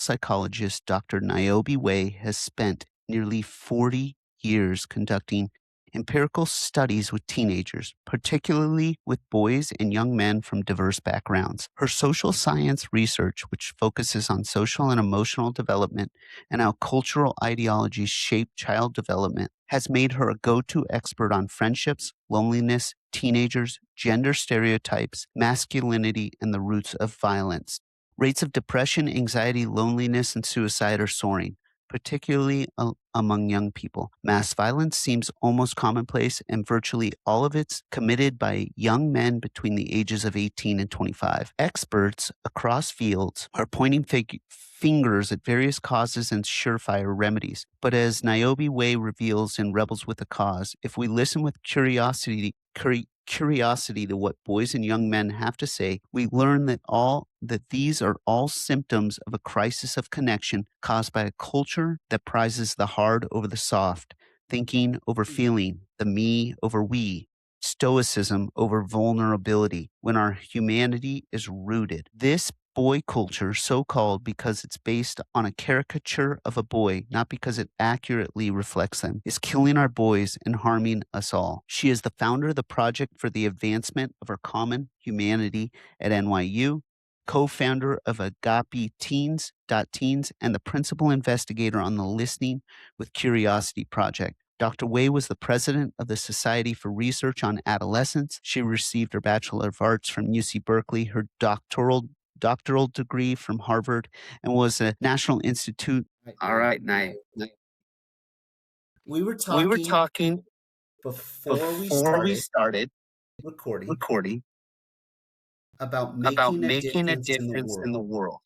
psychologist Dr. Niobe Way has spent nearly 40 years conducting empirical studies with teenagers, particularly with boys and young men from diverse backgrounds. Her social science research, which focuses on social and emotional development and how cultural ideologies shape child development, has made her a go to expert on friendships, loneliness, teenagers, gender stereotypes, masculinity, and the roots of violence. Rates of depression, anxiety, loneliness, and suicide are soaring, particularly among young people. Mass violence seems almost commonplace, and virtually all of it's committed by young men between the ages of 18 and 25. Experts across fields are pointing fingers at various causes and surefire remedies. But as Niobe Way reveals in Rebels with a Cause, if we listen with curiosity to what boys and young men have to say, we learn that these are all symptoms of a crisis of connection caused by a culture that prizes the hard over the soft, thinking over feeling, the me over we, stoicism over vulnerability, when our humanity is rooted. This boy culture, so called because it's based on a caricature of a boy, not because it accurately reflects them, is killing our boys and harming us all. She is the founder of the Project for the Advancement of Our Common Humanity at NYU, co-founder of Agape Teens, and the principal investigator on the Listening with Curiosity Project. Dr. Way was the president of the Society for Research on Adolescence. She received her Bachelor of Arts from UC Berkeley, her doctoral degree from Harvard, and was a National Institute. All right, Nye. We were We were talking talking before we before we started started recording recording about about making a making a difference in the difference in world. the world.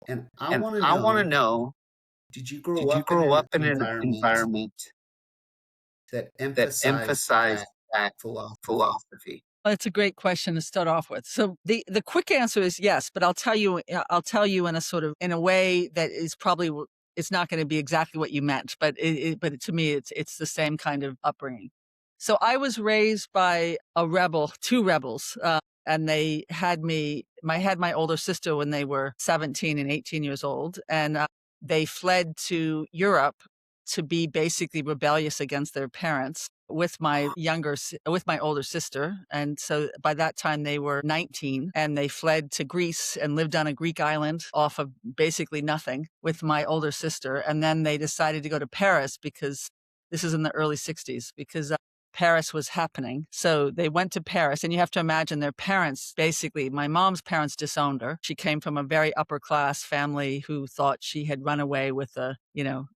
And I And want to I want to know, know, did you grow did you up in grow an up in an environment environment that that emphasized emphasized that that philosophy? philosophy? Well, it's a great question to start off with. So the quick answer is yes, but I'll tell you in a way that is probably it's not going to be exactly what you meant, but to me it's the same kind of upbringing. So I was raised by two rebels, and they had me. I had my older sister when they were 17 and 18 years old, and they fled to Europe to be basically rebellious against their parents with with my older sister. And so by that time they were 19 and they fled to Greece and lived on a Greek island off of basically nothing with my older sister. And then they decided to go to Paris because this is in the early 60s because Paris was happening. So they went to Paris, and you have to imagine their parents, basically, my mom's parents disowned her. She came from a very upper class family who thought she had run away with a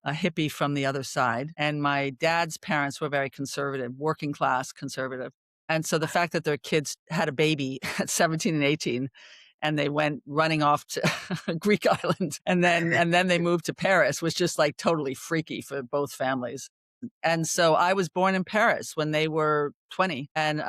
hippie from the other side. And my dad's parents were very conservative, working class conservative. And so the fact that their kids had a baby at 17 and 18 and they went running off to a Greek island and then they moved to Paris was just like totally freaky for both families. And so I was born in Paris when they were 20, and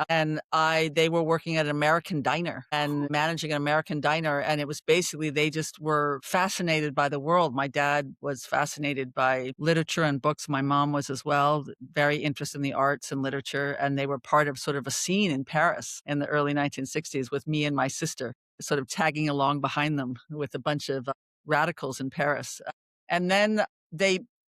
they were working at an American diner and managing an American diner. And it was basically, they just were fascinated by the world. My dad was fascinated by literature and books. My mom was as well, very interested in the arts and literature. And they were part of sort of a scene in Paris in the early 1960s with me and my sister sort of tagging along behind them with a bunch of radicals in Paris. And then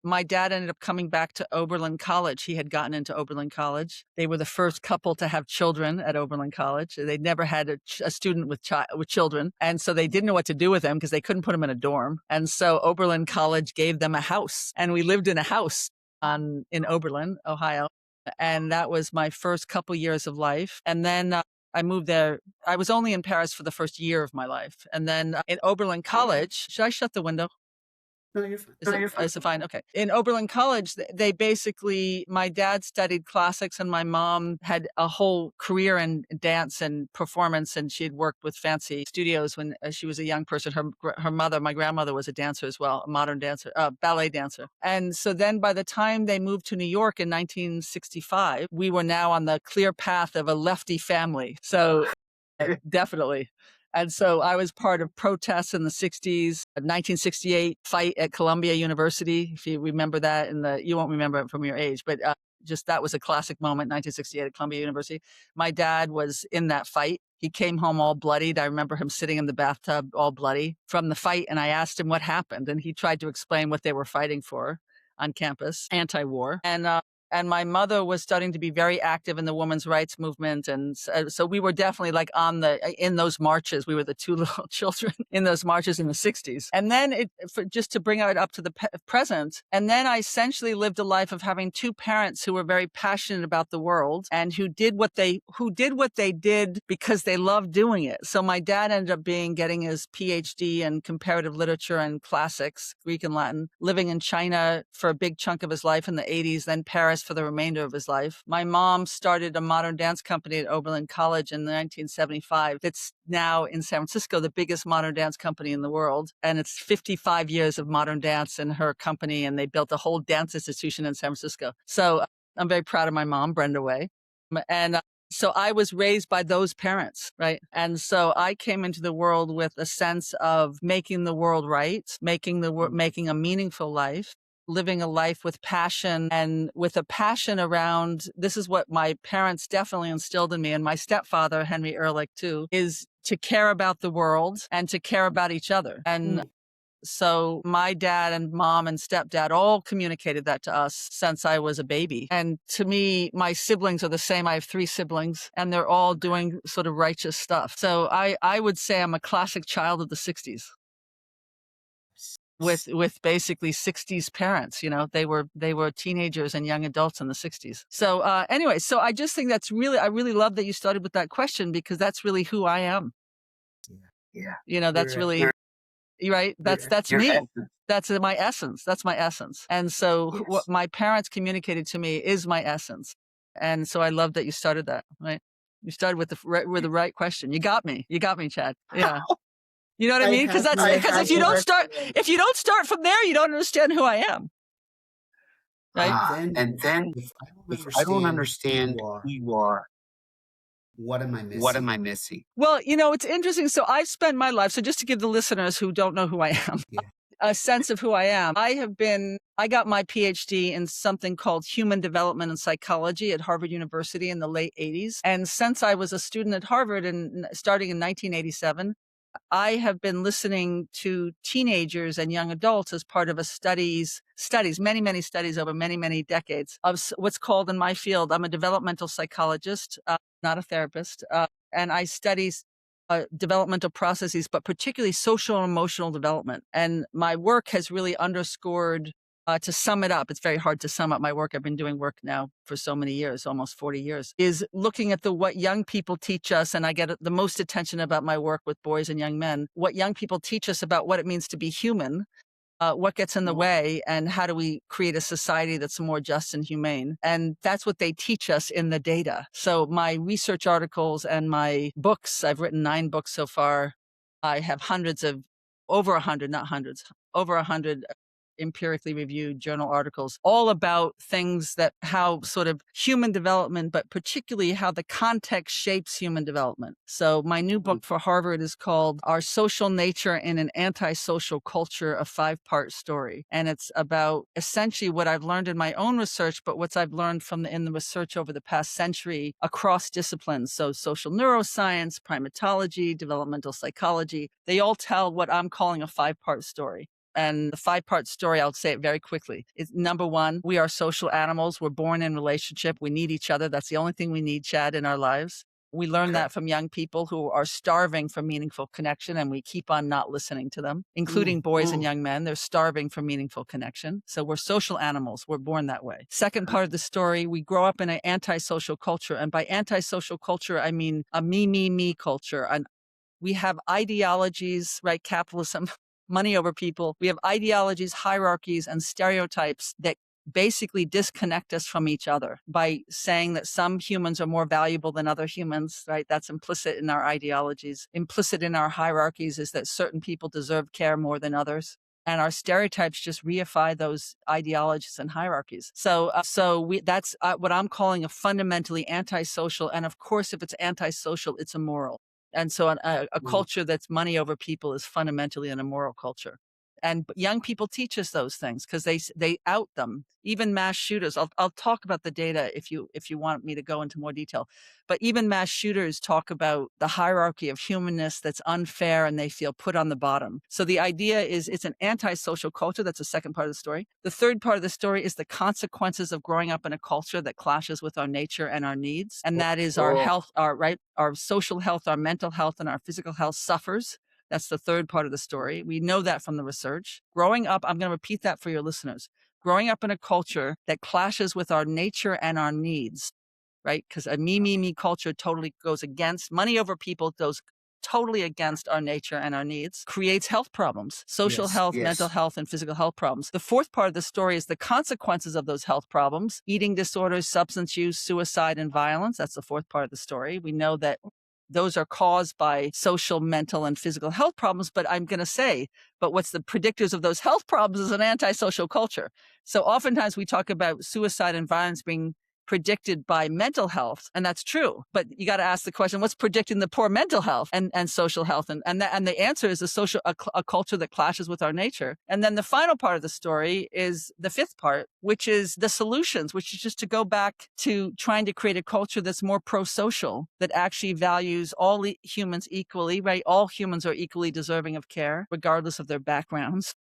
my dad ended up coming back to Oberlin College. He had gotten into Oberlin College. They were the first couple to have children at Oberlin College. They'd never had a student with children. And so they didn't know what to do with him because they couldn't put him in a dorm. And so Oberlin College gave them a house. And we lived in a house in Oberlin, Ohio. And that was my first couple years of life. And then I moved there. I was only in Paris for the first year of my life. And then in Oberlin College, should I shut the window? No, you're fine. Is it fine? Okay. In Oberlin College, they basically, my dad studied classics and my mom had a whole career in dance and performance. And she had worked with fancy studios when she was a young person. Her mother, my grandmother, was a dancer as well, a modern dancer, ballet dancer. And so then by the time they moved to New York in 1965, we were now on the clear path of a lefty family. So definitely. And so I was part of protests in the 60s, 1968 fight at Columbia University. If you remember that, you won't remember it from your age, but just that was a classic moment, 1968 at Columbia University. My dad was in that fight. He came home all bloodied. I remember him sitting in the bathtub all bloody from the fight. And I asked him what happened. And he tried to explain what they were fighting for on campus, anti-war. And my mother was starting to be very active in the women's rights movement. And so we were definitely like in those marches. We were the two little children in those marches in the 60s. And then just to bring it up to the present. And then I essentially lived a life of having two parents who were very passionate about the world and who did what they did because they loved doing it. So my dad ended up getting his PhD in comparative literature and classics, Greek and Latin, living in China for a big chunk of his life in the 80s, then Paris for the remainder of his life. My mom started a modern dance company at Oberlin College in 1975. That's now in San Francisco, the biggest modern dance company in the world. And it's 55 years of modern dance in her company. And they built a whole dance institution in San Francisco. So I'm very proud of my mom, Brenda Way. And so I was raised by those parents, right? And so I came into the world with a sense of making the world right, making a meaningful life, living a life with passion and with a passion around, this is what my parents definitely instilled in me, and my stepfather, Henry Ehrlich, too, is to care about the world and to care about each other. And so my dad and mom and stepdad all communicated that to us since I was a baby. And to me, my siblings are the same. I have 3 siblings and they're all doing sort of righteous stuff. So I would say I'm a classic child of the 60s. With basically 60s parents, they were teenagers and young adults in the 60s. So anyway, so I just think I really love that you started with that question because that's really who I am. Yeah. That's really, right. That's me. Essence. That's my essence. That's my essence. And so what my parents communicated to me is my essence. And so I love that you started that, right? You started with the right question. You got me, Chad. Yeah. You know what I mean? Because if you don't start from there, you don't understand who I am. Right? And then if I don't understand who you are, what am I missing? Well, it's interesting. So I've spent my life, so just to give the listeners who don't know who I am, a sense of who I am. I got my PhD in something called human development and psychology at Harvard University in the late 80s. And since I was a student at Harvard and starting in 1987, I have been listening to teenagers and young adults as part of many studies over many, many decades of what's called in my field, I'm a developmental psychologist, not a therapist, and I study developmental processes, but particularly social and emotional development. And my work has really underscored, to sum it up, it's very hard to sum up my work. I've been doing work now for so many years, almost 40 years, is looking at what young people teach us. And I get the most attention about my work with boys and young men, what young people teach us about what it means to be human, what gets in the way, and how do we create a society that's more just and humane. And that's what they teach us in the data. So my research articles and my books, I've written 9 books so far. I have over 100 empirically reviewed journal articles, all about things how sort of human development, but particularly how the context shapes human development. So my new book for Harvard is called Our Social Nature in an Antisocial Culture, a 5-part story. And it's about essentially what I've learned in my own research, but what I've learned in the research over the past century across disciplines. So social neuroscience, primatology, developmental psychology, they all tell what I'm calling a 5-part story. And the 5-part story, I'll say it very quickly. It's number 1, we are social animals. We're born in relationship. We need each other. That's the only thing we need, Chad, in our lives. We learn that from young people who are starving for meaningful connection, and we keep on not listening to them, including boys and young men. They're starving for meaningful connection. So we're social animals. We're born that way. Second part of the story, we grow up in an antisocial culture. And by antisocial culture, I mean a me culture. And we have ideologies, right? Capitalism. Money over people. We have ideologies, hierarchies, and stereotypes that basically disconnect us from each other by saying that some humans are more valuable than other humans, right? That's implicit in our ideologies. Implicit in our hierarchies is that certain people deserve care more than others. And our stereotypes just reify those ideologies and hierarchies. So that's what I'm calling a fundamentally antisocial. And of course, if it's antisocial, it's immoral. And so a culture that's money over people is fundamentally an immoral culture. And young people teach us those things because they out them. Even mass shooters. I'll talk about the data if you want me to go into more detail. But even mass shooters talk about the hierarchy of humanness that's unfair and they feel put on the bottom. So the idea is it's an antisocial culture. That's the second part of the story. The third part of the story is the consequences of growing up in a culture that clashes with our nature and our needs. And that is our health, our social health, our mental health, and our physical health suffers. That's the third part of the story. We know that from the research. Growing up, I'm going to repeat that for your listeners. Growing up in a culture that clashes with our nature and our needs, right? Because a me culture totally goes against money over people, goes totally against our nature and our needs, creates health problems, social health, mental health, and physical health problems. The fourth part of the story is the consequences of those health problems: eating disorders, substance use, suicide, and violence. That's the fourth part of the story. We know that those are caused by social, mental, and physical health problems. But I'm going to say, but what's the predictors of those health problems is an antisocial culture. So oftentimes we talk about suicide and violence being predicted by mental health, and that's true. But you got to ask the question: what's predicting the poor mental health and social health? And the answer is a culture that clashes with our nature. And then the final part of the story is the fifth part, which is the solutions, which is just to go back to trying to create a culture that's more pro-social, that actually values all humans equally. Right? All humans are equally deserving of care, regardless of their backgrounds.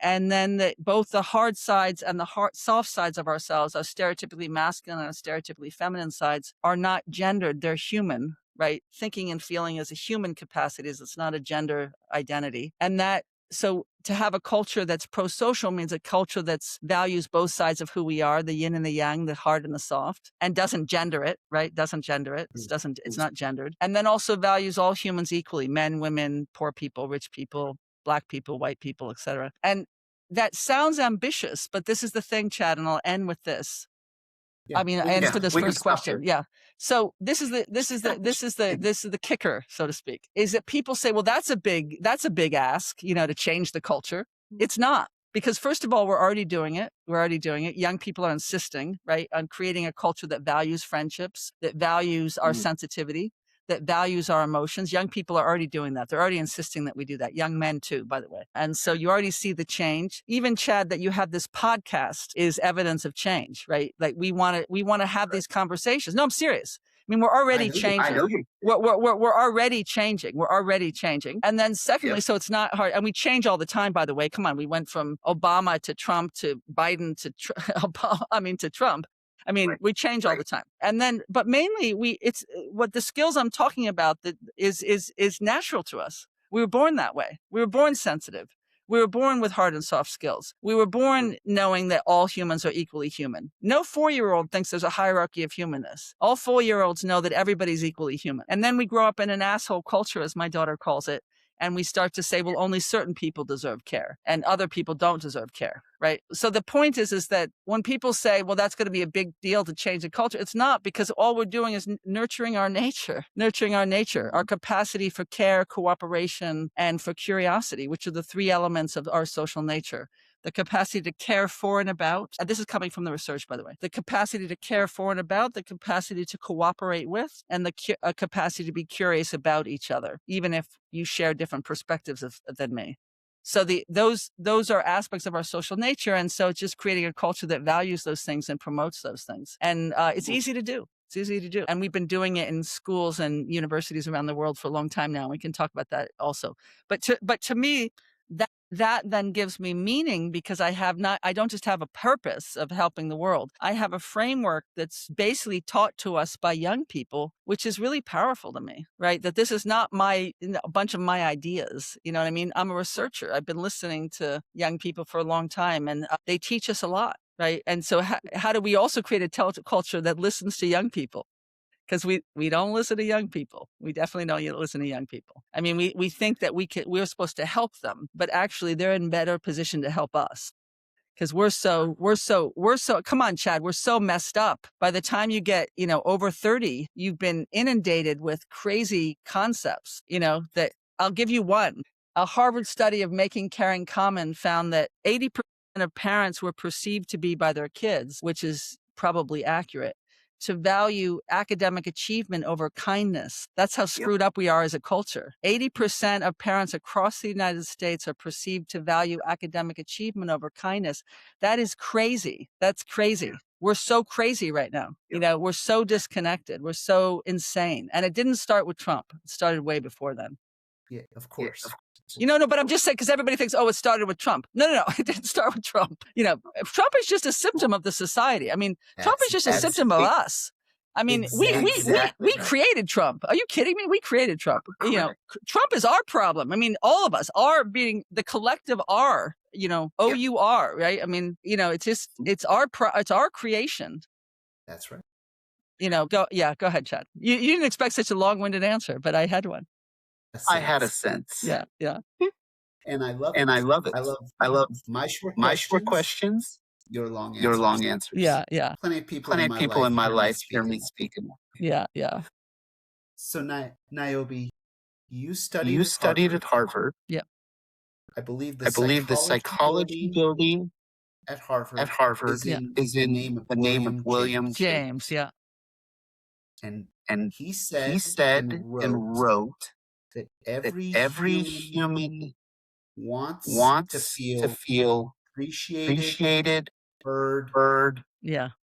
And then both the hard sides and the soft sides of ourselves, our stereotypically masculine and our stereotypically feminine sides, are not gendered. They're human, right? Thinking and feeling is a human capacity. It's not a gender identity. And so to have a culture that's pro-social means a culture that values both sides of who we are, the yin and the yang, the hard and the soft, and doesn't gender it, right? Doesn't gender it. It's not gendered. And then also values all humans equally: men, women, poor people, rich people, Black people, white people, etc. And that sounds ambitious, but this is the thing, Chad, and I'll end with this. I mean, I answer this first question. Yeah. So this is the kicker, so to speak, is that people say, well, that's a big ask, to change the culture. It's not. Because first of all, we're already doing it. Young people are insisting, right, on creating a culture that values friendships, that values our sensitivity, that values our emotions. Young people are already doing that. They're already insisting that we do that. Young men too, by the way. And so you already see the change. Even Chad, that you have this podcast is evidence of change, right? Like we want to have these conversations. No, I'm serious. I mean, we're already changing. I know you. We're already changing. We're already changing. And then secondly, so it's not hard. And we change all the time, by the way. Come on. We went from Obama to Trump to Biden to to Trump. I mean, we change all the time. And then, but mainly it's what the skills I'm talking about that is natural to us. We were born that way. We were born sensitive. We were born with hard and soft skills. We were born knowing that all humans are equally human. No 4-year-old thinks there's a hierarchy of humanness. All 4-year-olds know that everybody's equally human. And then we grow up in an asshole culture, as my daughter calls it. And we start to say, well, only certain people deserve care and other people don't deserve care, right? So the point is that when people say, well, that's going to be a big deal to change the culture, it's not, because all we're doing is nurturing our nature, our capacity for care, cooperation, and for curiosity, which are the 3 elements of our social nature. The capacity to care for and about, and this is coming from the research, by the way, the capacity to care for and about, the capacity to cooperate with, and the capacity to be curious about each other, even if you share different perspectives than me. So those are aspects of our social nature. And so it's just creating a culture that values those things and promotes those things. And it's easy to do. It's easy to do. And we've been doing it in schools and universities around the world for a long time now. We can talk about that also. But to me, that then gives me meaning, because I don't just have a purpose of helping the world. I have a framework that's basically taught to us by young people, which is really powerful to me, right? That this is not a bunch of my ideas. You know what I mean? I'm a researcher. I've been listening to young people for a long time, and they teach us a lot, right? And so how do we also create a culture that listens to young people? Because we don't listen to young people. We definitely don't listen to young people. I mean, we think that we're supposed to help them, but actually they're in better position to help us. Because we're so, come on, Chad, we're so messed up. By the time you get, over 30, you've been inundated with crazy concepts, that I'll give you one. A Harvard study of making caring common found that 80% of parents were perceived to be by their kids, which is probably accurate, to value academic achievement over kindness. That's how screwed up we are as a culture. 80% of parents across the United States are perceived to value academic achievement over kindness. That is crazy. That's crazy. We're so crazy right now. You know, we're so disconnected. We're so insane. And it didn't start with Trump. It started way before then. Yeah, of course. No, but I'm just saying, because everybody thinks, oh, it started with Trump. No, it didn't start with Trump. Trump is just a symptom of the society. I mean, Trump is just a symptom of us. I mean, we created Trump. Are you kidding me? We created Trump. Trump is our problem. I mean, all of us are being the collective R, O-U-R, right? I mean, it's our creation. That's right. Go ahead, Chad. You didn't expect such a long-winded answer, but I had one. I had a sense. Yeah. And I love it. I love my short questions, your long answers. Yeah. Plenty of people in my life hear me speaking. Yeah. So Niobe, you studied at Harvard. Yeah. I believe the psychology building at Harvard is in the name of William James. Yeah. And he said and wrote that every human wants to feel appreciated, heard,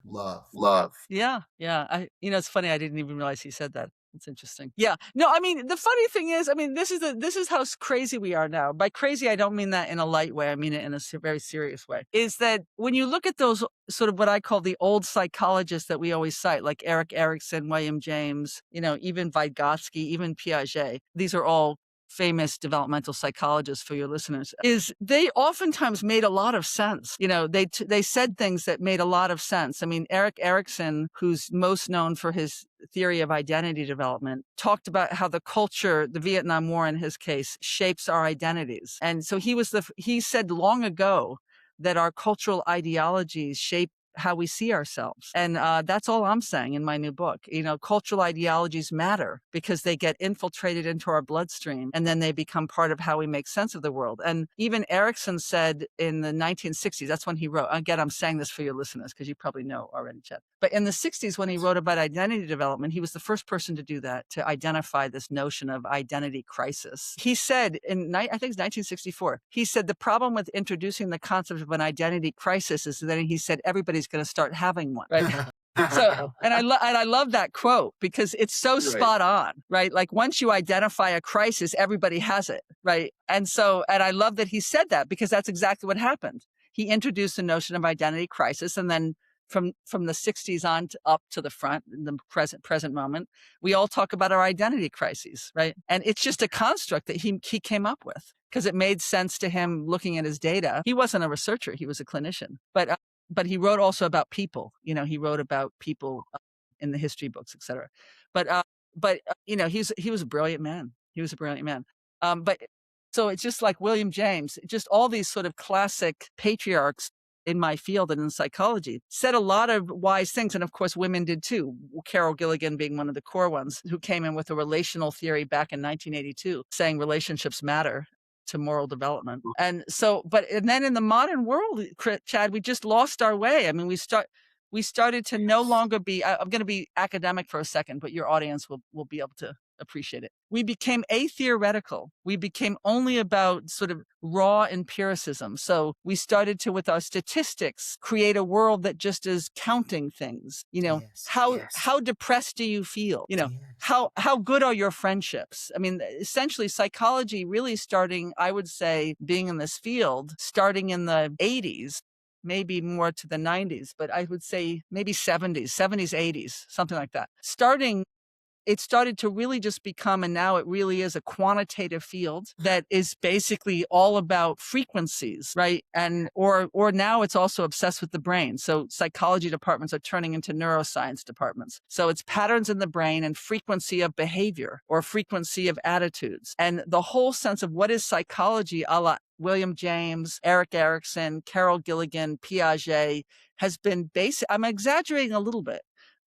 love. Yeah. It's funny. I didn't even realize he said that. It's interesting. Yeah. No, I mean, the funny thing is, this is how crazy we are now. By crazy, I don't mean that in a light way. I mean it in a very serious way. Is that when you look at those sort of what I call the old psychologists that we always cite, like Erik Erikson, William James, even Vygotsky, even Piaget, these are all famous developmental psychologists for your listeners, is they oftentimes made a lot of sense. They said things that made a lot of sense. I mean, Erik Erikson, who's most known for his theory of identity development, talked about how the culture, the Vietnam War in his case, shapes our identities. And so he said long ago that our cultural ideologies shape how we see ourselves. And that's all I'm saying in my new book. Cultural ideologies matter because they get infiltrated into our bloodstream and then they become part of how we make sense of the world. And even Erikson said in the 1960s, that's when he wrote, again, I'm saying this for your listeners because you probably know already, Chet. But in the 60s, when he wrote about identity development, he was the first person to do that, to identify this notion of identity crisis. He said I think it's 1964, he said the problem with introducing the concept of an identity crisis is that he said everybody's going to start having one, right? So, and I love that quote because it's so spot on, right? Like once you identify a crisis, everybody has it, right? And I love that he said that because that's exactly what happened. He introduced the notion of identity crisis, and then from the 60s on up to the front, in the present moment, we all talk about our identity crises, right? And it's just a construct that he came up with because it made sense to him looking at his data. He wasn't a researcher; he was a clinician, but he wrote also about people. He wrote about people in the history books, etc. He was a brilliant man. But so it's just like William James, just all these sort of classic patriarchs in my field and in psychology said a lot of wise things. And of course, women did too. Carol Gilligan being one of the core ones who came in with a relational theory back in 1982, saying relationships matter to moral development. And then in the modern world, Chad, we just lost our way. I mean, we started to no longer be, I'm going to be academic for a second, but your audience will be able to appreciate it. We became atheoretical. We became only about sort of raw empiricism. So we started to, with our statistics, create a world that just is counting things. How depressed do you feel? How good are your friendships? I mean, essentially psychology really starting, I would say, being in this field, starting in the 80s, maybe more to the 90s, but I would say maybe 70s, 80s, something like that. It started to really just become, and now it really is a quantitative field that is basically all about frequencies, right? And or now it's also obsessed with the brain. So psychology departments are turning into neuroscience departments. So it's patterns in the brain and frequency of behavior or frequency of attitudes. And the whole sense of what is psychology, a la William James, Erik Erikson, Carol Gilligan, Piaget, has been basic. I'm exaggerating a little bit,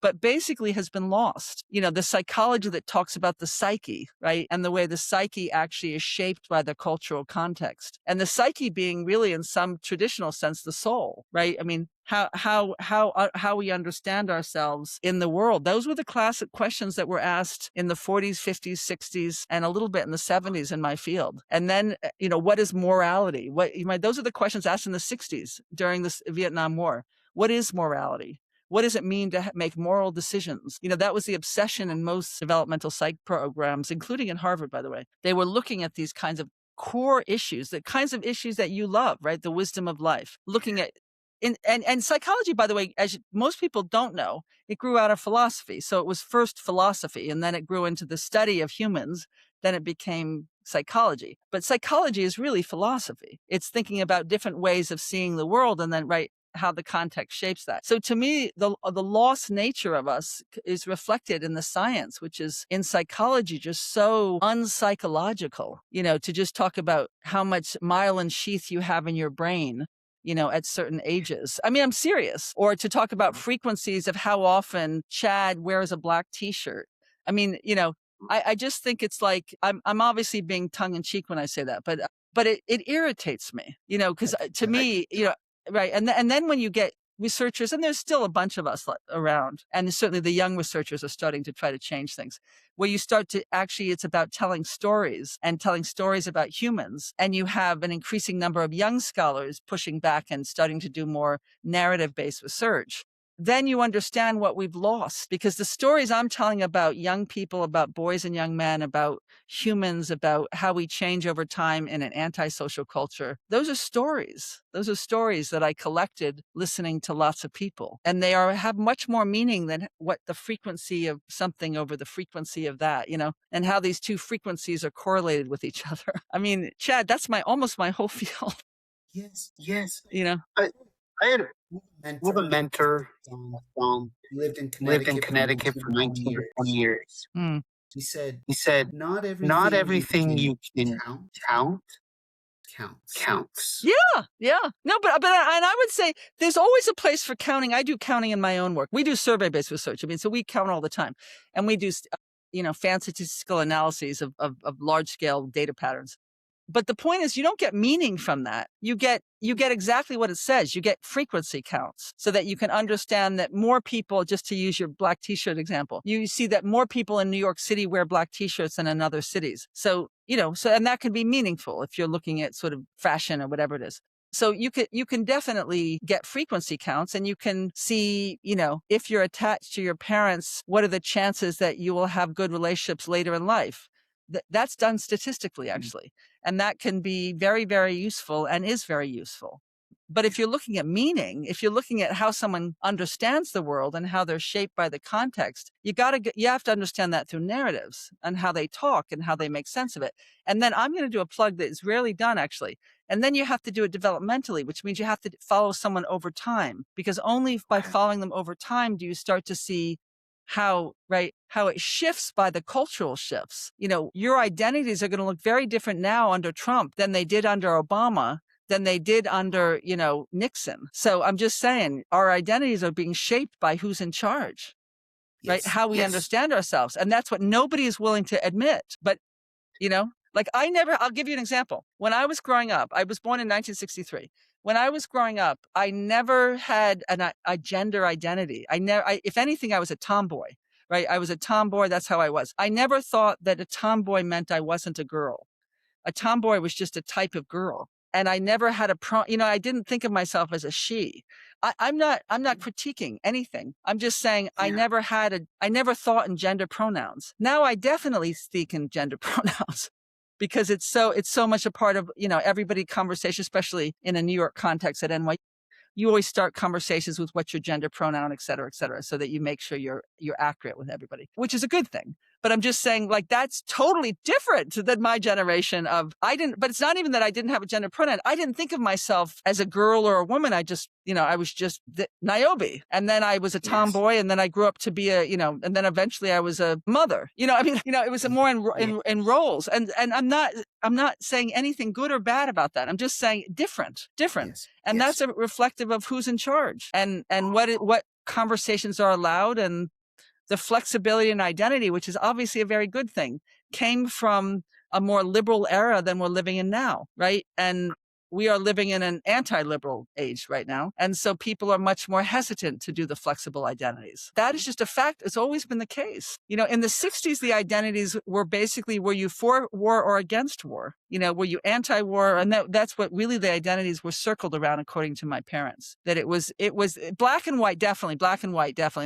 but basically has been lost. The psychology that talks about the psyche, right? And the way the psyche actually is shaped by the cultural context. And the psyche being really, in some traditional sense, the soul, right? I mean, how we understand ourselves in the world. Those were the classic questions that were asked in the 40s, 50s, 60s, and a little bit in the 70s in my field. And then, what is morality? Those are the questions asked in the 60s during the Vietnam War. What is morality? What does it mean to make moral decisions? That was the obsession in most developmental psych programs, including in Harvard, by the way. They were looking at these kinds of core issues, the kinds of issues that you love, right? The wisdom of life, looking at and psychology, by the way, as most people don't know, it grew out of philosophy. So it was first philosophy, and then it grew into the study of humans. Then it became psychology. But psychology is really philosophy. It's thinking about different ways of seeing the world, and then how the context shapes that. So to me, the lost nature of us is reflected in the science, which is in psychology just so unpsychological, to just talk about how much myelin sheath you have in your brain, at certain ages. I mean, I'm serious. Or to talk about frequencies of how often Chad wears a black t-shirt. I mean, I just think it's like, I'm obviously being tongue in cheek when I say that, but it irritates me, because to me, right. And then when you get researchers, and there's still a bunch of us around, and certainly the young researchers are starting to try to change things, where you start to actually, it's about telling stories and telling stories about humans. And you have an increasing number of young scholars pushing back and starting to do more narrative-based research. Then you understand what we've lost, because the stories I'm telling about young people, about boys and young men, about humans, about how we change over time in an antisocial culture, those are stories. Those are stories that I collected listening to lots of people. And they have much more meaning than what the frequency of something over the frequency of that, and how these two frequencies are correlated with each other. I mean, Chad, that's almost my whole field. Yes. I had a mentor lived in lived in Connecticut for Connecticut 19 for to 20 19 to 20 years. years. He He said, said, not not everything everything you can count counts. counts. Yeah. No, but and I would say there's always a place for counting. I do counting in my own work. We do survey-based research. I mean, so we count all the time, and we do, fancy statistical analyses of large-scale data patterns. But the point is, you don't get meaning from that. You get exactly what it says. You get frequency counts, so that you can understand that more people, just to use your black t-shirt example, you see that more people in New York City wear black t-shirts than in other cities. So, and that can be meaningful if you're looking at sort of fashion or whatever it is. So you can definitely get frequency counts, and you can see, if you're attached to your parents, what are the chances that you will have good relationships later in life? That's done statistically, actually. And that can be very, very useful, and is very useful. But if you're looking at meaning, if you're looking at how someone understands the world and how they're shaped by the context, you have to understand that through narratives and how they talk and how they make sense of it. And then I'm going to do a plug that is rarely done, actually. And then you have to do it developmentally, which means you have to follow someone over time, because only by following them over time do you start to see how it shifts by the cultural shifts. Your identities are going to look very different now under Trump than they did under Obama, than they did under, Nixon. So I'm just saying, our identities are being shaped by who's in charge, right? How we understand ourselves. And that's what nobody is willing to admit. But, I'll give you an example. When I was growing up, I was born in 1963. When I was growing up, I never had a gender identity. If anything, I was a tomboy, right? I was a tomboy. That's how I was. I never thought that a tomboy meant I wasn't a girl. A tomboy was just a type of girl. And I never had I didn't think of myself as a she. I'm not critiquing anything. I'm just saying I never thought in gender pronouns. Now I definitely speak in gender pronouns. Because it's so much a part of, everybody conversation, especially in a New York context at NYU. You always start conversations with what's your gender pronoun, et cetera, so that you make sure you're accurate with everybody, which is a good thing. But I'm just saying, that's totally different than my generation but it's not even that I didn't have a gender pronoun. I didn't think of myself as a girl or a woman. I just, I was just Niobe. And then I was a tomboy, and then I grew up to be and then eventually I was a mother. It was more in roles. And I'm not saying anything good or bad about that. I'm just saying different. And that's a reflective of who's in charge and what conversations are allowed and the flexibility and identity, which is obviously a very good thing, came from a more liberal era than we're living in now, right? And we are living in an anti-liberal age right now. And so people are much more hesitant to do the flexible identities. That is just a fact. It's always been the case. You know, in the 60s, the identities were basically, were you for war or against war? You know, were you anti-war? And that's what really the identities were circled around, according to my parents, that it was black and white, definitely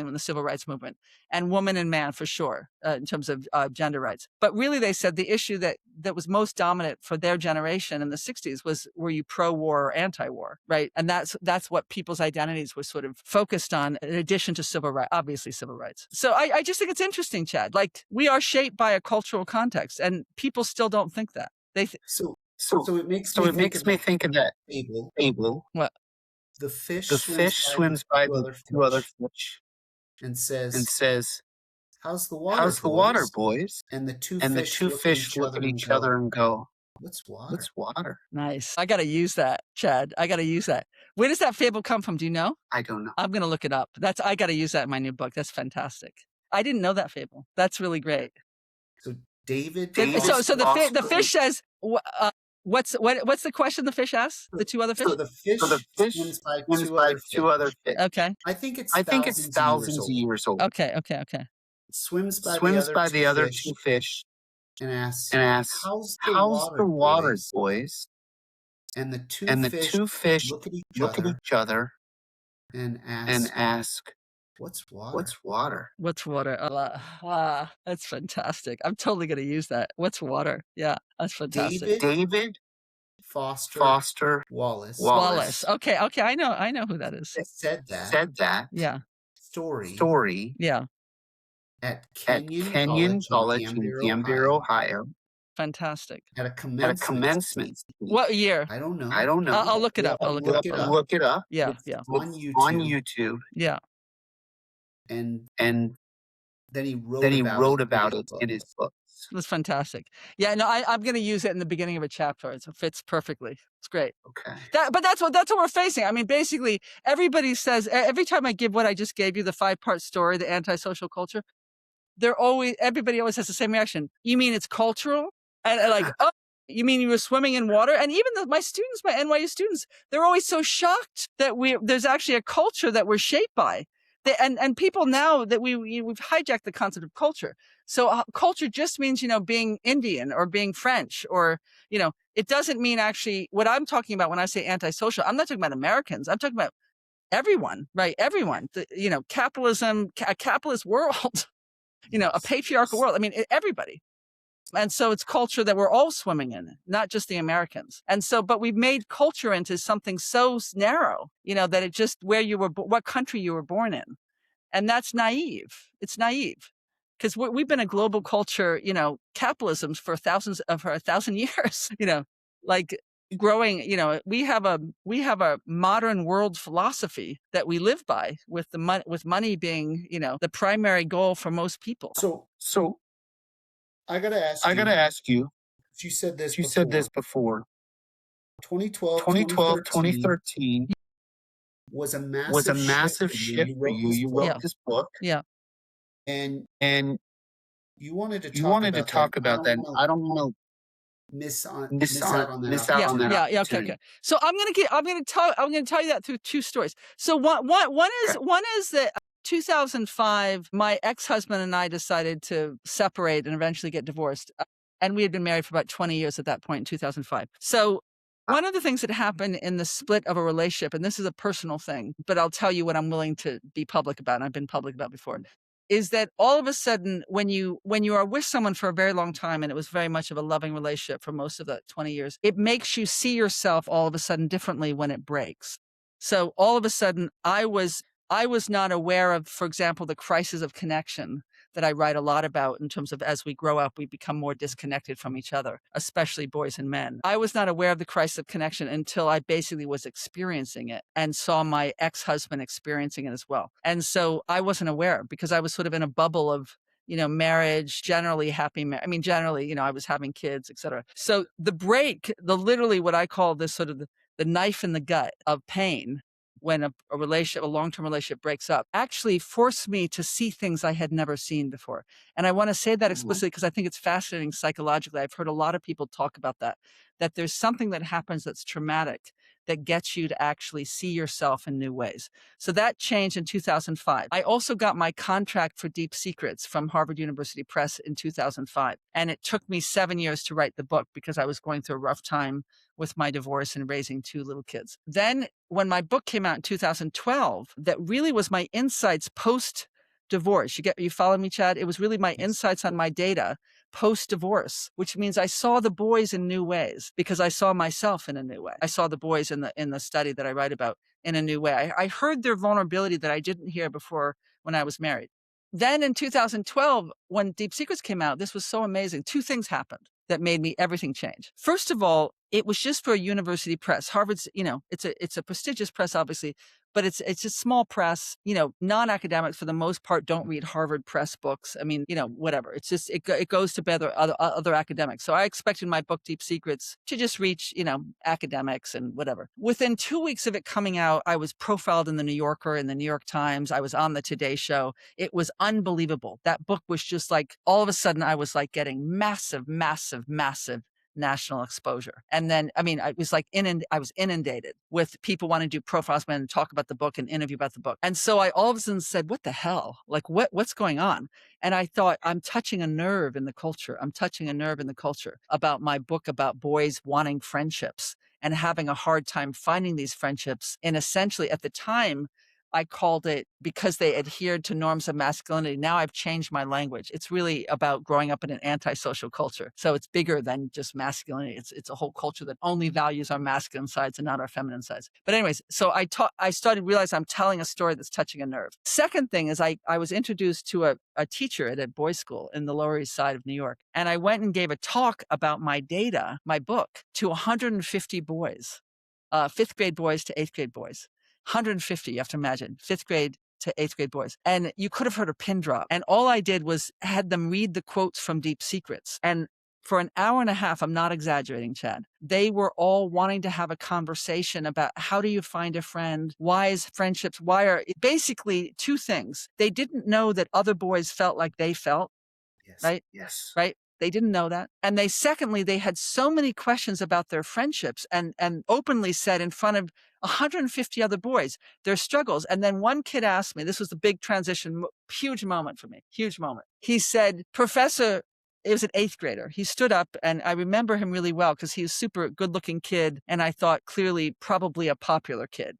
in the civil rights movement, and woman and man for sure, in terms of gender rights. But really, they said the issue that was most dominant for their generation in the 60s was, were you pro-war or anti-war, right? And that's what people's identities were sort of focused on, in addition to civil rights, obviously civil rights. So I just think it's interesting, Chad. Like, we are shaped by a cultural context, and people still don't think that. So it makes me think of that fable. What? The fish swims by the two other fish and says, "How's the water, boys?" And the two fish look at each other and go, "What's water?" Nice. I got to use that, Chad. I got to use that. Where does that fable come from? Do you know? I don't know. I'm going to look it up. I got to use that in my new book. That's fantastic. I didn't know that fable. That's really great. So David. So the fish says, what's the question the fish asks? The two other fish? So the fish swims by two other fish. Okay. I think it's thousands of years old. Okay. Swims by the other two fish and asks, "How's the water, boys?" And the two fish look at each other and ask, "What's water?" What's water? Wow, that's fantastic. I'm totally going to use that. What's water? Yeah, that's fantastic. David Foster Wallace. Okay. I know who that is. Said that. Yeah. Story. Yeah. At Kenyon College in Danbury, Ohio. Fantastic. At a commencement speech. What year? I don't know. I'll look it up. Look it up. Yeah. On YouTube. Yeah. And then he wrote about it in his books. That's fantastic. Yeah, no, I'm going to use it in the beginning of a chapter. It fits perfectly. It's great. Okay. But that's what we're facing. I mean, basically, everybody says, every time I give what I just gave you, the 5-part story, the antisocial culture, everybody always has the same reaction. You mean it's cultural? And like, oh, you mean you were swimming in water? And even my NYU students, they're always so shocked that there's actually a culture that we're shaped by. And people now that we've hijacked the concept of culture. So culture just means, being Indian or being French, or, it doesn't mean actually what I'm talking about when I say antisocial. I'm not talking about Americans. I'm talking about everyone, right? Everyone, capitalism, a capitalist world, a patriarchal world. I mean, everybody. And so it's culture that we're all swimming in, not just the Americans. And so, but we've made culture into something so narrow, that it just what country you were born in. And that's naive. It's naive, because we've been a global culture, capitalism for 1,000 years, like growing, we have a modern world philosophy that we live by, with money being, the primary goal for most people. So I gotta ask you. You said this before. 2012, 2013 was a massive shift for you. You wrote this book. Yeah. And you wanted to talk about that. I don't want to miss out on that. Yeah. Okay. So I'm gonna tell you that through two stories. So one is that 2005, my ex-husband and I decided to separate and eventually get divorced. And we had been married for about 20 years at that point in 2005. So one of the things that happened in the split of a relationship, and this is a personal thing, but I'll tell you what I'm willing to be public about, and I've been public about before, is that all of a sudden, when you are with someone for a very long time, and it was very much of a loving relationship for most of that 20 years, it makes you see yourself all of a sudden differently when it breaks. So all of a sudden, I was not aware of, for example, the crisis of connection that I write a lot about, in terms of, as we grow up, we become more disconnected from each other, especially boys and men. I was not aware of the crisis of connection until I basically was experiencing it and saw my ex-husband experiencing it as well. And so I wasn't aware, because I was sort of in a bubble of, marriage, generally happy. Generally, I was having kids, et cetera. So the break, literally what I call this sort of the knife in the gut of pain, when a long-term relationship breaks up, actually forced me to see things I had never seen before. And I want to say that explicitly because I think it's fascinating psychologically. I've heard a lot of people talk about that there's something that happens that's traumatic that gets you to actually see yourself in new ways. So that changed in 2005. I also got my contract for Deep Secrets from Harvard University Press in 2005. And it took me 7 years to write the book because I was going through a rough time with my divorce and raising 2 little kids. Then when my book came out in 2012, that really was my insights post divorce. You follow me, Chad? It was really my insights on my data post-divorce, which means I saw the boys in new ways because I saw myself in a new way. I saw the boys in the study that I write about in a new way. I heard their vulnerability that I didn't hear before when I was married. Then in 2012, when Deep Secrets came out, this was so amazing. 2 things happened that made everything change. First of all, it was just for a university press. Harvard's, it's a prestigious press, obviously, but it's a small press. Non-academics for the most part don't read Harvard press books. I mean, whatever. It's just it goes to better other academics. So I expected my book Deep Secrets to just reach academics and whatever. Within 2 weeks of it coming out, I was profiled in the New Yorker and the New York Times. I was on the Today Show. It was unbelievable. That book was just like all of a sudden I was like getting massive national exposure. And then, I was like I was inundated with people wanting to do profiles and talk about the book and interview about the book. And so I all of a sudden said, what the hell? Like what's going on? And I thought, I'm touching a nerve in the culture. I'm touching a nerve in the culture about my book about boys wanting friendships and having a hard time finding these friendships. And essentially at the time, I called it because they adhered to norms of masculinity. Now I've changed my language. It's really about growing up in an antisocial culture. So it's bigger than just masculinity. It's a whole culture that only values our masculine sides and not our feminine sides. But anyways, so I started realizing I'm telling a story that's touching a nerve. Second thing is I was introduced to a teacher at a boys' school in the Lower East Side of New York. And I went and gave a talk about my data, my book, to 150 boys, 5th grade boys to 8th grade boys. 150, you have to imagine, 5th grade to 8th grade boys. And you could have heard a pin drop. And all I did was had them read the quotes from Deep Secrets. And for an hour and a half, I'm not exaggerating, Chad, they were all wanting to have a conversation about how do you find a friend? Why is friendships? Basically 2 things. They didn't know that other boys felt like they felt, right? Yes. Right? They didn't know that. And secondly, they had so many questions about their friendships and openly said in front of 150 other boys, their struggles. And then one kid asked me, this was the big transition, huge moment for me, huge moment. He said, Professor, it was an 8th grader. He stood up and I remember him really well because he was super good looking kid. And I thought clearly probably a popular kid,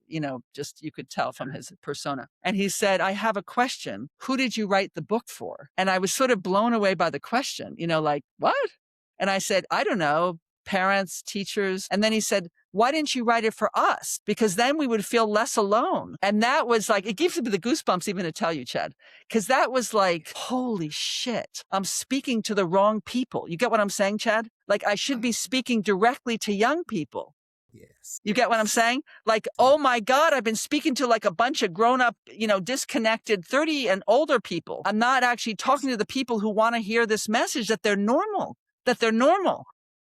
just you could tell from his persona. And he said, I have a question. Who did you write the book for? And I was sort of blown away by the question, like, what? And I said, I don't know, parents, teachers. And then he said, why didn't you write it for us? Because then we would feel less alone. And that was like, it gives me the goosebumps even to tell you, Chad, because that was like, holy shit, I'm speaking to the wrong people. You get what I'm saying, Chad? Like I should be speaking directly to young people. Yes. You get what I'm saying? Like, oh my God, I've been speaking to like a bunch of grown up, disconnected 30 and older people. I'm not actually talking to the people who want to hear this message that they're normal,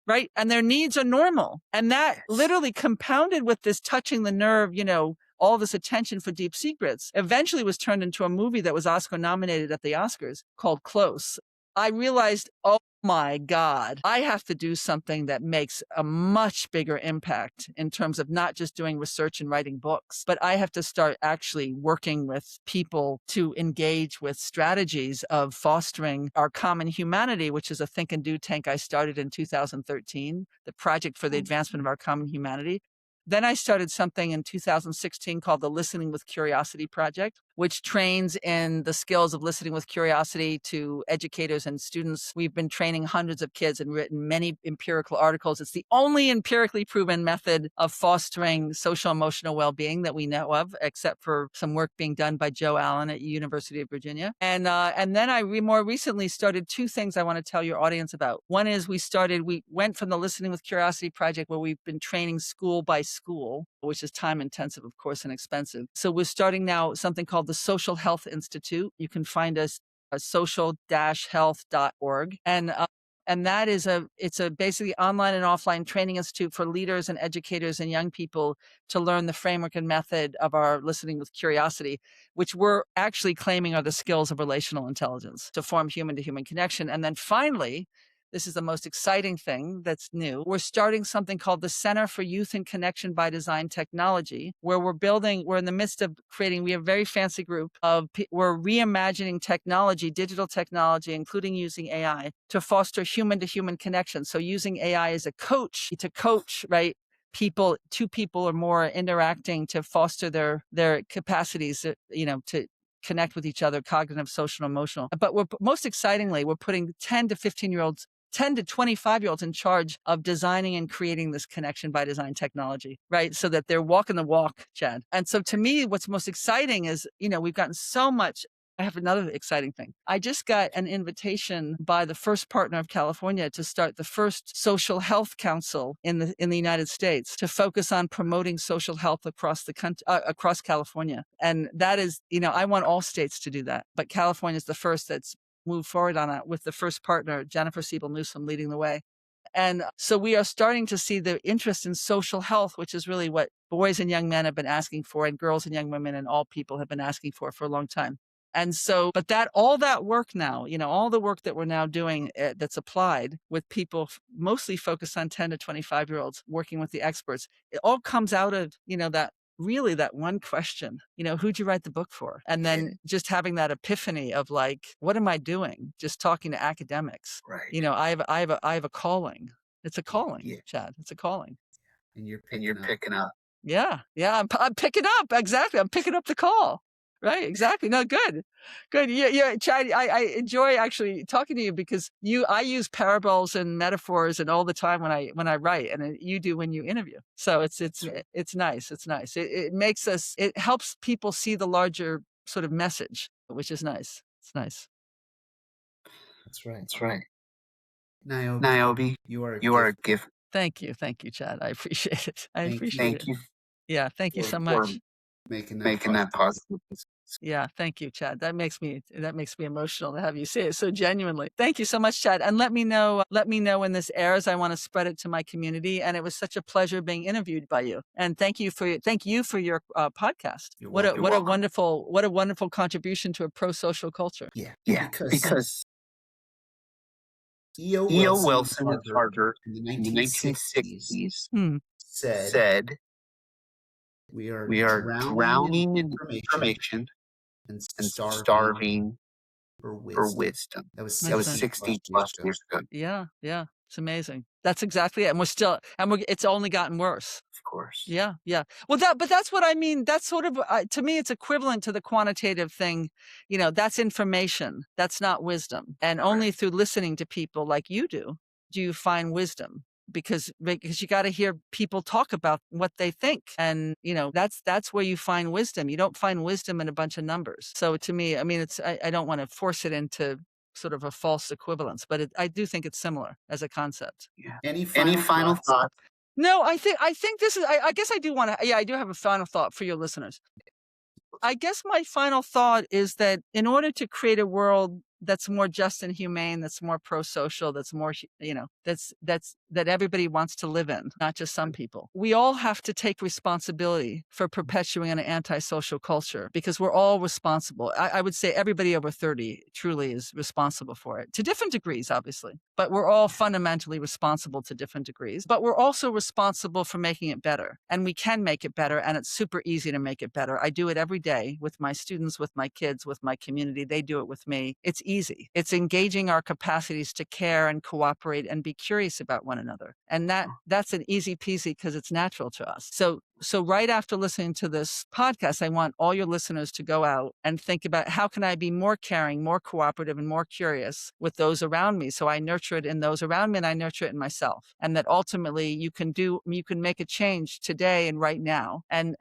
right? And their needs are normal. And that literally compounded with this touching the nerve, all this attention for Deep Secrets eventually was turned into a movie that was Oscar nominated at the Oscars called Close. I realized, oh my God, I have to do something that makes a much bigger impact in terms of not just doing research and writing books, but I have to start actually working with people to engage with strategies of fostering our common humanity, which is a think and do tank I started in 2013, the Project for the Advancement of Our Common Humanity. Then I started something in 2016 called the Listening with Curiosity Project, which trains in the skills of listening with curiosity to educators and students. We've been training hundreds of kids and written many empirical articles. It's the only empirically proven method of fostering social emotional well-being that we know of, except for some work being done by Joe Allen at University of Virginia. And then I more recently started 2 things I want to tell your audience about. One is we went from the Listening with Curiosity Project where we've been training school by school, which is time intensive, of course, and expensive. So we're starting now something called the Social Health Institute. You can find us at social-health.org. And And that is it's a basically online and offline training institute for leaders and educators and young people to learn the framework and method of our listening with curiosity, which we're actually claiming are the skills of relational intelligence to form human to human connection. And then finally, this is the most exciting thing that's new. We're starting something called the Center for Youth and Connection by Design Technology, where we're in the midst of creating, we have a very fancy group we're reimagining technology, digital technology, including using AI to foster human to human connection. So using AI as a coach to coach, right? Two people or more interacting to foster their capacities, to connect with each other, cognitive, social, emotional. But most excitingly, we're putting 10 to 15-year-olds 10 to 25-year-olds in charge of designing and creating this connection by design technology, right? So that they're walking the walk, Chad. And so to me, what's most exciting is, we've gotten so much. I have another exciting thing. I just got an invitation by the first partner of California to start the first social health council in the United States to focus on promoting social health across the country, across California. And that is, I want all states to do that, but California is the first that's move forward on it with the first partner, Jennifer Siebel-Newsom, leading the way. And so we are starting to see the interest in social health, which is really what boys and young men have been asking for, and girls and young women and all people have been asking for a long time. And so, but all that work now, all the work that we're now doing that's applied with people mostly focused on 10 to 25-year-olds working with the experts, it all comes out of, that one question, who'd you write the book for? And then just having that epiphany of like, what am I doing? Just talking to academics. Right. I have a calling. It's a calling, Chad. It's a calling. And you're picking up. Yeah. I'm picking up. Exactly. I'm picking up the call. Right. Exactly. No, good. Yeah. Chad, I enjoy actually talking to you because I use parables and metaphors and all the time when I write, and you do when you interview. So it's nice. It's nice. It makes it helps people see the larger sort of message, which is nice. It's nice. That's right. Niobe, you are a gift. Thank you, Chad. I appreciate it. Thank you. Yeah. Thank you so much. Making that positive. Yeah, thank you, Chad. That makes me emotional to have you say it so genuinely. Thank you so much, Chad. And let me know when this airs. I want to spread it to my community. And it was such a pleasure being interviewed by you. And thank you for your podcast. What a wonderful contribution to a pro-social culture. Yeah. Because E.O. Wilson at Harvard in the 1960s said, we are drowning in information and starving for wisdom. That was 60 plus years ago. Yeah. It's amazing. That's exactly it. And it's only gotten worse. Of course. Yeah. Well, but that's what I mean. That's sort of, to me, it's equivalent to the quantitative thing. That's information. That's not wisdom. And only through listening to people like you do you find wisdom. Because you got to hear people talk about what they think. And, that's where you find wisdom. You don't find wisdom in a bunch of numbers. So to me, I mean, I don't want to force it into sort of a false equivalence, but I do think it's similar as a concept. Yeah. Any final thoughts? No, I think this is, I guess I do want to, I do have a final thought for your listeners. I guess my final thought is that in order to create a world that's more just and humane, that's more pro-social, that's more, that everybody wants to live in, not just some people. We all have to take responsibility for perpetuating an antisocial culture because we're all responsible. I would say everybody over 30 truly is responsible for it to different degrees, obviously, but we're all fundamentally responsible to different degrees, but we're also responsible for making it better. And we can make it better. And it's super easy to make it better. I do it every day with my students, with my kids, with my community. They do it with me. It's easy. It's engaging our capacities to care and cooperate and be curious about one another. And that's an easy peasy because it's natural to us. So right after listening to this podcast, I want all your listeners to go out and think about how can I be more caring, more cooperative, and more curious with those around me. So I nurture it in those around me and I nurture it in myself. And that ultimately you can make a change today and right now. And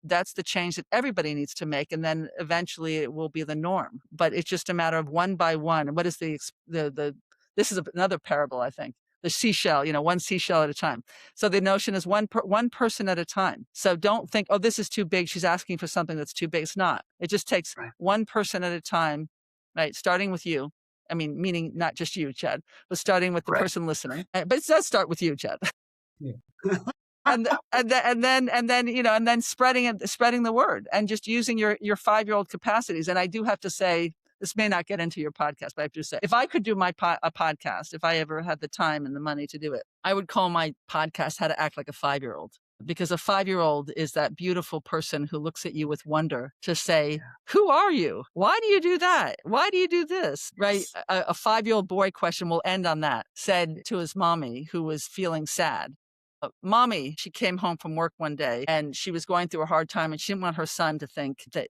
that's the change that everybody needs to make. And then eventually it will be the norm. But it's just a matter of one by one. What is this is another parable, I think. The seashell, one seashell at a time. So the notion is one person at a time. So don't think, oh, this is too big. She's asking for something that's too big. It's not. It just takes one person at a time, right? Starting with you. I mean, meaning not just you, Chad, but starting with the person listening. But it does start with you, Chad. Yeah. And then spreading the word and just using your 5-year-old capacities. And I do have to say, this may not get into your podcast, but I have to say, if I could do a podcast, if I ever had the time and the money to do it, I would call my podcast "How to Act Like a 5-Year-Old." Because a 5-year-old is that beautiful person who looks at you with wonder to say, who are you? Why do you do that? Why do you do this? Right? A 5-year-old boy question will end on that, said to his mommy who was feeling sad. Mommy, she came home from work one day and she was going through a hard time and she didn't want her son to think that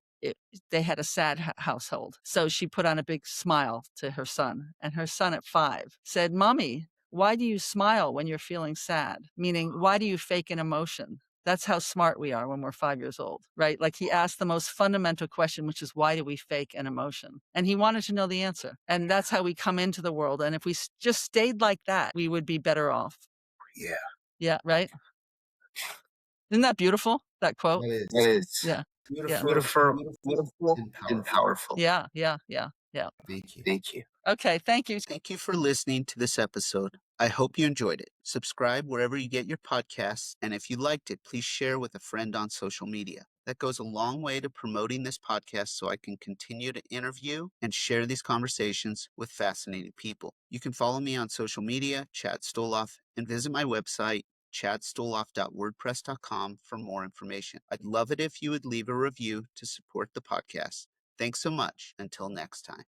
they had a sad household. So she put on a big smile to her son, and her son at 5 said, Mommy, why do you smile when you're feeling sad? Meaning, why do you fake an emotion? That's how smart we are when we're 5 years old, right? Like he asked the most fundamental question, which is why do we fake an emotion? And he wanted to know the answer. And that's how we come into the world. And if we just stayed like that, we would be better off. Yeah. Yeah, right? Isn't that beautiful, that quote? It is. Yeah. Beautiful and powerful. Yeah. Thank you. Okay, thank you. Thank you for listening to this episode. I hope you enjoyed it. Subscribe wherever you get your podcasts, and if you liked it, please share with a friend on social media. That goes a long way to promoting this podcast so I can continue to interview and share these conversations with fascinating people. You can follow me on social media, Chad Stoloff, and visit my website, chadstoloff.wordpress.com, for more information. I'd love it if you would leave a review to support the podcast. Thanks so much. Until next time.